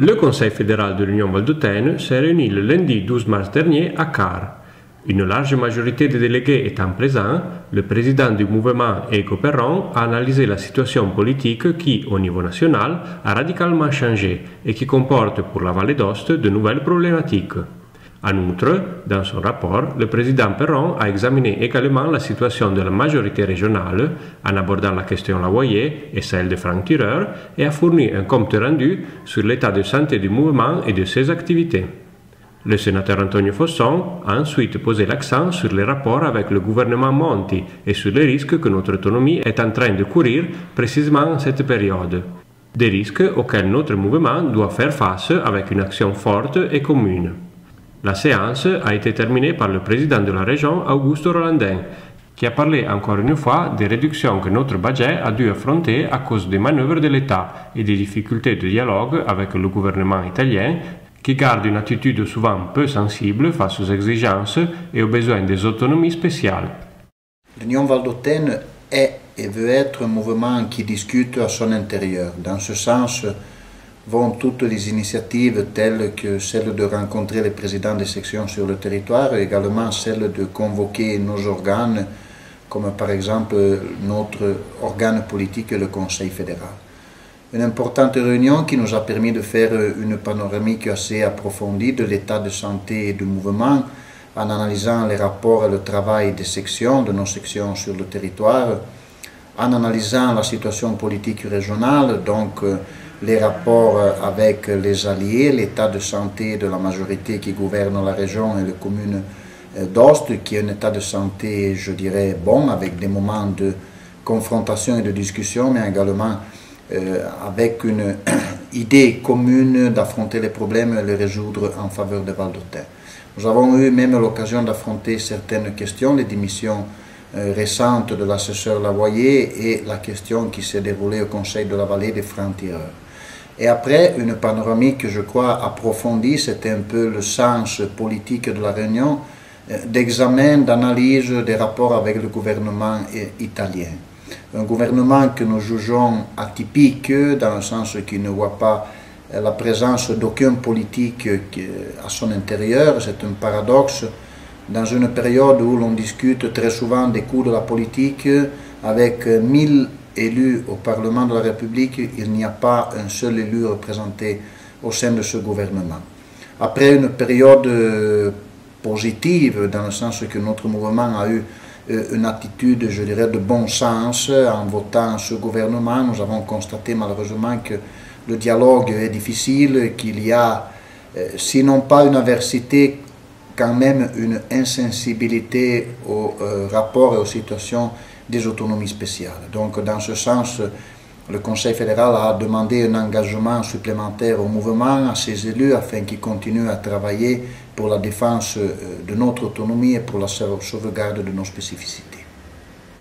Le Conseil fédéral de l'Union valdôtaine s'est réuni le lundi 12 mars dernier à Car. Une large majorité des délégués étant présents, le président du mouvement Ego Perron a analysé la situation politique qui, au niveau national, a radicalement changé et qui comporte pour la Vallée d'Aoste de nouvelles problématiques. En outre, dans son rapport, le président Perron a examiné également la situation de la majorité régionale en abordant la question Lavoyer et celle de Franck Tireur et a fourni un compte rendu sur l'état de santé du mouvement et de ses activités. Le sénateur Antonio Fosson a ensuite posé l'accent sur les rapports avec le gouvernement Monti et sur les risques que notre autonomie est en train de courir précisément en cette période. Des risques auxquels notre mouvement doit faire face avec une action forte et commune. La séance a été terminée par le président de la région, Augusto Rolandin, qui a parlé encore une fois des réductions que notre budget a dû affronter à cause des manœuvres de l'État et des difficultés de dialogue avec le gouvernement italien, qui garde une attitude souvent peu sensible face aux exigences et aux besoins des autonomies spéciales. L'Union valdôtaine est et veut être un mouvement qui discute à son intérieur. Dans ce sens, vont toutes les initiatives telles que celle de rencontrer les présidents des sections sur le territoire et également celle de convoquer nos organes, comme par exemple notre organe politique, le Conseil fédéral. Une importante réunion qui nous a permis de faire une panoramique assez approfondie de l'état de santé du mouvement en analysant les rapports et le travail des sections, de nos sections sur le territoire, en analysant la situation politique régionale, donc les rapports avec les alliés, l'état de santé de la majorité qui gouverne la région et les communes d'Aoste, qui est un état de santé, je dirais, bon, avec des moments de confrontation et de discussion, mais également avec une idée commune d'affronter les problèmes et les résoudre en faveur des Valdôtains. Nous avons eu même l'occasion d'affronter certaines questions, les démissions récentes de l'assesseur Lavoyer et la question qui s'est déroulée au Conseil de la Vallée des Francs-Tireurs. Et après, une panoramique, je crois, approfondie, c'était un peu le sens politique de la réunion, d'examen, d'analyse des rapports avec le gouvernement italien. Un gouvernement que nous jugeons atypique, dans le sens qu'il ne voit pas la présence d'aucun politique à son intérieur. C'est un paradoxe. Dans une période où l'on discute très souvent des coûts de la politique, avec 1000 élus au Parlement de la République, il n'y a pas un seul élu représenté au sein de ce gouvernement. Après une période positive, dans le sens que notre mouvement a eu une attitude, je dirais, de bon sens en votant ce gouvernement, nous avons constaté malheureusement que le dialogue est difficile, qu'il y a, sinon pas une aversité, quand même une insensibilité aux rapports et aux situations des autonomies spéciales. Donc dans ce sens, le Conseil fédéral a demandé un engagement supplémentaire au mouvement, à ses élus, afin qu'ils continuent à travailler pour la défense de notre autonomie et pour la sauvegarde de nos spécificités.